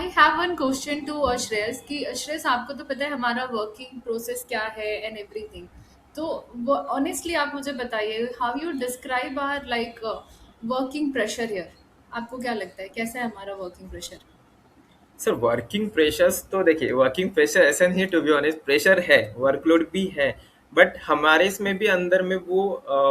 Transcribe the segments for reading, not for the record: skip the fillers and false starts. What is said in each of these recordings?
I have one question to Shreyas कि श्रेयस आपको तो पता है हमारा वर्किंग प्रोसेस क्या है एंड एवरीथिंग। तो ऑनेस्टली आप मुझे बताइए how you describe our like working pressure here. आपको क्या लगता है कैसा है हमारा working pressure? Sir working pressures तो देखिए, वर्किंग प्रेशर ऐसा नहीं, टू बी ऑनेस्ट प्रेशर है, वर्कलोड भी है। बट हमारे इसमें भी अंदर में वो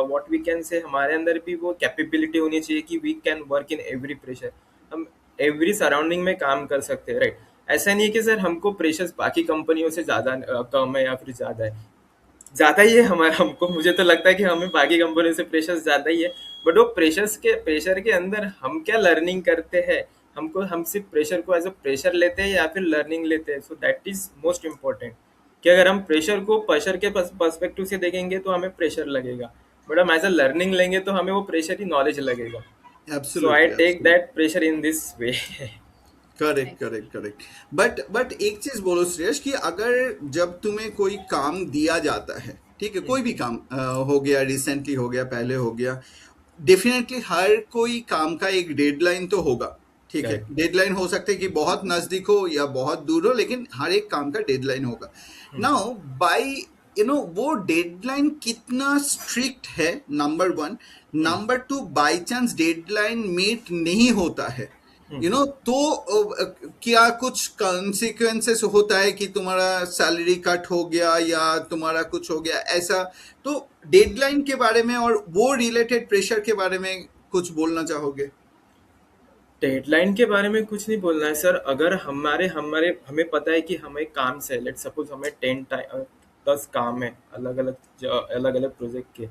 व्हाट वी कैन से, हमारे अंदर भी वो कैपेबिलिटी होनी चाहिए कि we can work in every pressure. हम एवरी सराउंडिंग में काम कर सकते हैं, राइट। ऐसा नहीं है कि सर हमको प्रेशर्स बाकी कंपनियों से ज़्यादा कम है या फिर ज़्यादा है। ज़्यादा ही है हमारा, हमको मुझे तो लगता है कि हमें बाकी कंपनियों से प्रेशर ज़्यादा ही है। बट वो प्रेशर के अंदर हम क्या लर्निंग करते हैं, हम सिर्फ प्रेशर को एज अ प्रेशर लेते हैं या फिर लर्निंग लेते हैं, so that is most important. कि अगर हम प्रेशर को प्रेशर के पर्सपेक्टिव से देखेंगे तो हमें प्रेशर लगेगा, बट हम एज अ लर्निंग लेंगे तो हमें वो प्रेशर ही नॉलेज लगेगा। So I absolutely, take absolutely. That pressure in this way. Correct, correct, correct. But एक चीज बोलो श्रेयस कि अगर जब तुम्हें कोई काम दिया जाता है, ठीक है, कोई भी काम हो गया, रिसेंटली हो गया, पहले हो गया, डेफिनेटली हर कोई काम का एक डेडलाइन तो होगा। ठीक है, करेक्ट। डेडलाइन हो सकता है कि बहुत नजदीक हो या बहुत दूर हो, लेकिन हर एक काम का डेडलाइन होगा। नाउ बाय वो डेडलाइन कितना स्ट्रिक्ट है, number one. Number two, by chance deadline meet नहीं होता है, तो क्या कुछ कॉन्सिक्वेंसेस होता है कि तुम्हारा सैलरी कट हो गया या तुम्हारा कुछ हो गया ऐसा। तो डेडलाइन के बारे में और वो रिलेटेड प्रेशर के बारे में कुछ बोलना चाहोगे? डेडलाइन के बारे में कुछ नहीं बोलना है सर। अगर हमारे हमारे हमें पता है कि हमें काम से, लेट सपोज हमें 10 काम है अलग अलग अलग अलग प्रोजेक्ट के,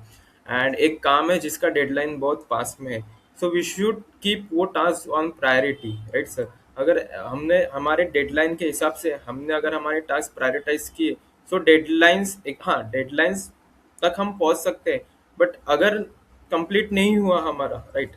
एंड एक काम है जिसका डेडलाइन बहुत पास में है, सो वी शुड कीप वो task on priority, right sir. अगर हमने हमारे डेडलाइन के हिसाब से हमने अगर हमारे टास्क प्रायोरिटाइज किए, सो डेडलाइंस एक, हाँ, डेडलाइंस तक हम पहुंच सकते हैं। बट अगर कंप्लीट नहीं हुआ हमारा, राइट,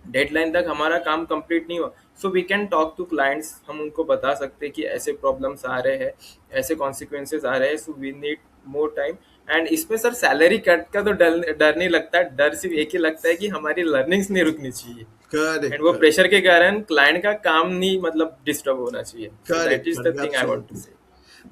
डेडलाइन तक हमारा काम कंप्लीट नहीं हुआ, so we can talk to clients. हम उनको बता सकते हैं कि ऐसे प्रॉब्लम्स आ रहे हैं, ऐसे कॉन्सिक्वेंसेज आ रहे हैं, so we need more time. And इसमें सर सैलरी कट का तो डर डर नहीं लगता है, डर सिर्फ एक ही लगता है कि हमारी लर्निंग्स नहीं रुकनी चाहिए, एंड करेक्ट, वो करेक्ट, प्रेशर के कारण क्लाइंट का काम नहीं मतलब डिस्टर्ब होना चाहिए। So that correct, is the correct, thing I want to absolutely. Say.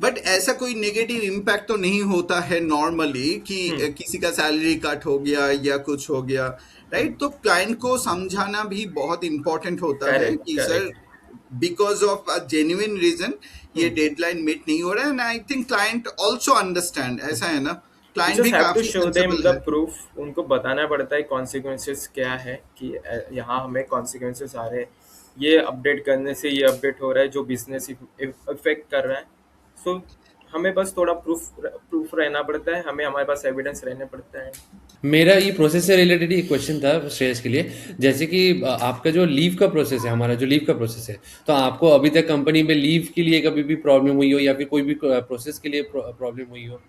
But ऐसा कोई नेगेटिव इम्पैक्ट तो नहीं होता है नॉर्मली कि हम्म। किसी का सैलरी कट हो गया या कुछ हो गया, राइट? तो क्लाइंट को समझाना भी बहुत इंपॉर्टेंट होता है करेक्ट कि sir, correct. Because of a genuine reason ये डेडलाइन मीट नहीं हो रहा है, and I think client also understand, ऐसा है ना? You क्लाइंट भी just have to काफी show them सेंसिबल the है। proof। उनको बताना पड़ता है कॉन्सिक्वेंसेस क्या है, कि यहाँ हमें कॉन्सिक्वेंसेस आ रहे हैं, ये अपडेट करने से ये अपडेट हो रहा है जो बिजनेस इफेक्ट कर रहा है। सो हमें बस थोड़ा प्रूफ प्रूफ रहना पड़ता है, हमें हमारे पास एविडेंस रहने पड़ता है। मेरा ये प्रोसेस से रिलेटेड ही क्वेश्चन था श्रेयस के लिए। जैसे कि आपका जो लीव का प्रोसेस है, हमारा जो लीव का प्रोसेस है, तो आपको अभी तक कंपनी में लीव के लिए कभी भी प्रॉब्लम हुई हो या फिर कोई भी प्रोसेस के लिए प्रॉब्लम हुई हो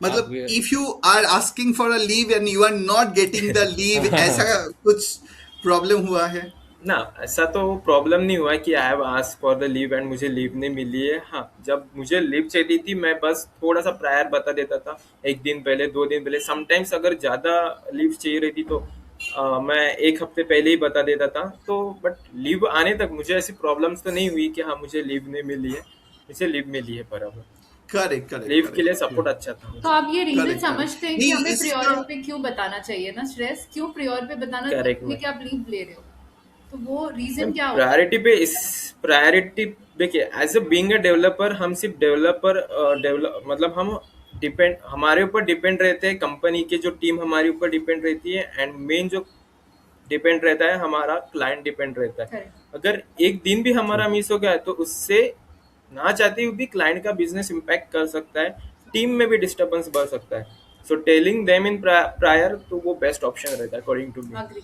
मतलब आपके? If you are asking for a leave and you are not getting the leave, ऐसा कुछ प्रॉब्लम हुआ है? ना, ऐसा तो प्रॉब्लम नहीं हुआ है कि I have ask for the leave and मुझे लीव नहीं मिली है। हाँ, जब मुझे लीव चाहिए थी मैं बस थोड़ा सा प्रायर बता देता था, एक दिन पहले, 2 दिन पहले। समटाइम्स अगर ज़्यादा लीव चाहिए रहती तो मैं एक हफ्ते पहले ही बता देता था। तो बट लीव आने तक मुझे ऐसी प्रॉब्लम्स तो नहीं हुई कि हाँ मुझे लीव नहीं मिली है। मुझे लीव मिली है बराबर। करेक्ट, करेक्ट, लीव के लिए करेक्ट, सपोर्ट अच्छा था तो मुझे। आप ये रीजन करेक्ट, करेक्ट। समझते हैं कि नहीं, हमें इसका प्रियोर पे क्यों बताना चाहिए ना श्रेयस? क्यों प्रियोर पे बताना करेक्ट चाहिए में कि आप लीव ले रहे हो? तो वो रीजन मैम, क्या होता है? प्रायोरिटी पे इस प्रायोरिटी, देखिए as a being a developer, हम सिर्फ डेवलपर डेवलप मतलब हम डिपेंड, हमारे ऊपर डिपेंड रहते हैं, कंपनी के जो टीम हमारे ऊपर डिपेंड रहती है, एंड मेन जो डिपेंड रहता है हमारा क्लाइंट डिपेंड रहता है। करेक्ट। अगर एक दिन भी हमारा मिस हो गया है तो उससे ना चाहते हुए भी क्लाइंट का बिजनेस इम्पैक्ट कर सकता है, टीम में भी डिस्टर्बेंस बढ़ सकता है। सो टेलिंग देम इन प्रायर तो वो बेस्ट ऑप्शन रहता है अकॉर्डिंग टू मी। अग्री।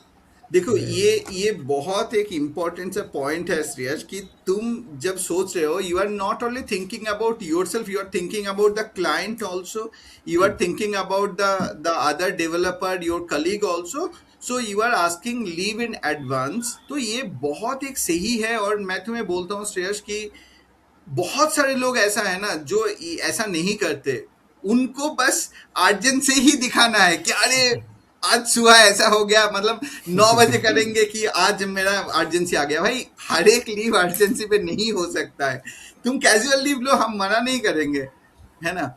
देखो, ये बहुत एक इम्पोर्टेंट सा पॉइंट है श्रेयस कि तुम जब सोच रहे हो, you are not only thinking about yourself, you are thinking about the client also, you are thinking about the other developer, your colleague also. So you are asking leave in advance, तो ये बहुत एक सही है। और मैं तुम्हें बोलता हूँ श्रेयस कि बहुत सारे लोग ऐसा है ना जो ऐसा नहीं करते, उनको बस अर्जेंट से ही दिखाना है कि अरे आज सुबह ऐसा हो गया, मतलब 9 बजे करेंगे कि आज मेरा अर्जेंसी आ गया। भाई हर एक लीव अर्जेंसी पे नहीं हो सकता है, तुम कैजुअल लीव लो, हम मना नहीं करेंगे, है ना।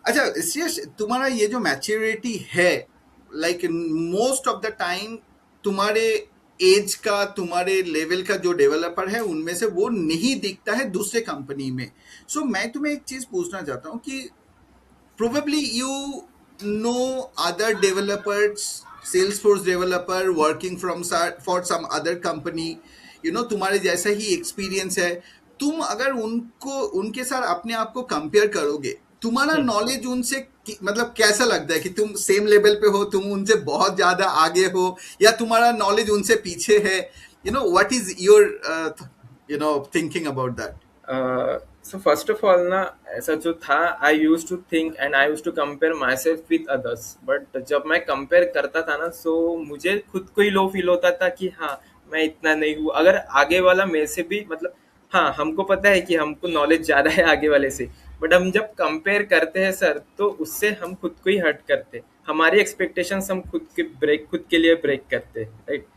अच्छा श्रेयस, तुम्हारा ये जो मैच्योरिटी है, like most of the time तुम्हारे एज का, तुम्हारे लेवल का जो डेवलपर है उनमें से वो नहीं दिखता है दूसरे कंपनी में। सो मैं तुम्हें एक चीज पूछना चाहता हूँ कि probably you know other developers, salesforce developer working from for some other company, तुम्हारे जैसा ही एक्सपीरियंस है। तुम अगर उनको, उनके साथ अपने आप को कंपेयर करोगे, तुम्हारा नॉलेज उनसे मतलब कैसा लगता है कि तुम सेम लेवल पे हो, तुम उनसे बहुत ज्यादा आगे हो, या तुम्हारा नॉलेज उनसे पीछे है? What is your thinking about that? So first of all ना, ऐसा जो था, I use to think and I use to compare myself with others, but जब मैं कंपेयर करता था ना, सो मुझे खुद को ही लो फील होता था कि हाँ मैं इतना नहीं हूँ, अगर आगे वाला मेरे से भी, मतलब हाँ हमको पता है कि हमको नॉलेज ज़्यादा है आगे वाले से, बट हम जब कंपेयर करते हैं सर, तो उससे हम खुद को ही हर्ट करते, हमारी एक्सपेक्टेशंस हम खुद के लिए ब्रेक करते, राइट।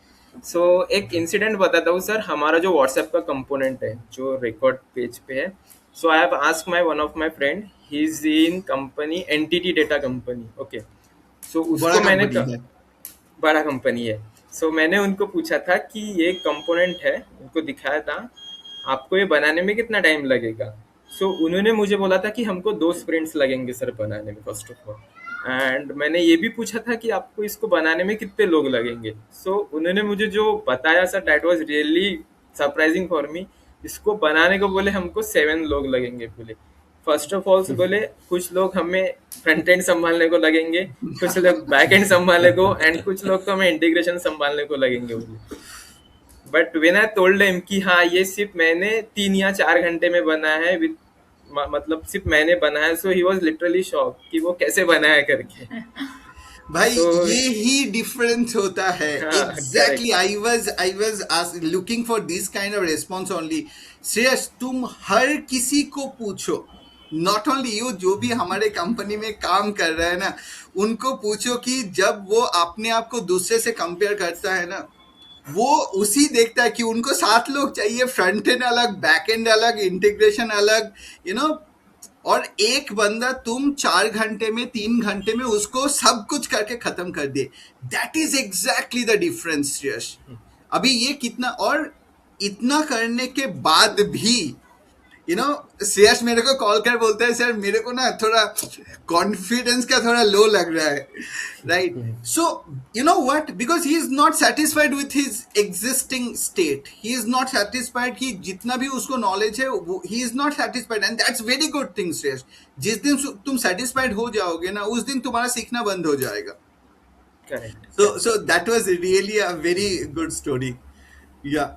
सो एक इंसिडेंट बताता हूँ सर, हमारा जो व्हाट्सएप का कंपोनेंट है जो रिकॉर्ड पेज पे है, so I have asked my one of my friend, he is in company NTT data company, okay. So बड़ा उसको मैंने कंपनी है। बड़ा कंपनी है। सो मैंने उनको पूछा था कि ये कंपोनेंट है, उनको दिखाया था, आपको ये बनाने में कितना टाइम लगेगा। सो उन्होंने मुझे बोला था कि हमको 2 स्प्रिंट्स लगेंगे सर बनाने में, फर्स्ट ऑफ ऑल। एंड मैंने ये भी पूछा था कि आपको इसको बनाने में कितने लोग लगेंगे। सो उन्होंने मुझे जो बताया sir, that was really surprising for me. इसको बनाने को बोले हमको 7 लोग लगेंगे बोले। फर्स्ट ऑफ ऑल बोले कुछ लोग हमें फ्रंट एंड संभालने को लगेंगे, कुछ लोग बैक एंड संभालने को, एंड कुछ लोग तो हमें इंटीग्रेशन संभालने को लगेंगे बोले। But when I told him कि हाँ ये सिर्फ मैंने 3 या 4 घंटे में बनाया है, विद मतलब सिर्फ मैंने बनाया, सो ही वाज लिटरली शॉक कि वो कैसे बनाया करके। भाई सो ये ही डिफरेंस होता है। हाँ exactly, correct. I was looking for this kind of response only. Shreyas, तुम हर किसी को पूछो, नॉट ओनली यू, जो भी हमारे कंपनी में काम कर रहा है ना, उनको पूछो कि जब वो अपने आप को दूसरे से कंपेयर करता है ना, वो उसी देखता है कि उनको 7 लोग चाहिए, फ्रंट एंड अलग, बैक एंड अलग, इंटीग्रेशन अलग, यू नो और एक बंदा तुम 4 घंटे में, 3 घंटे में उसको सब कुछ करके खत्म कर दे। That is exactly the difference Yash. अभी ये कितना, और इतना करने के बाद भी श्रेयस मेरे को कॉल कर बोलता है, सर मेरे को ना थोड़ा कॉन्फिडेंस का थोड़ा लो लग रहा है, right. So you know what, because he is not satisfied with his existing state, he is not satisfied कि जितना भी उसको नॉलेज है he is not satisfied, and that's very good thing Shreyas. जिस दिन तुम सेटिस्फाइड हो जाओगे ना, उस दिन तुम्हारा सीखना बंद हो जाएगा। Correct So that was really a very good story. Yeah.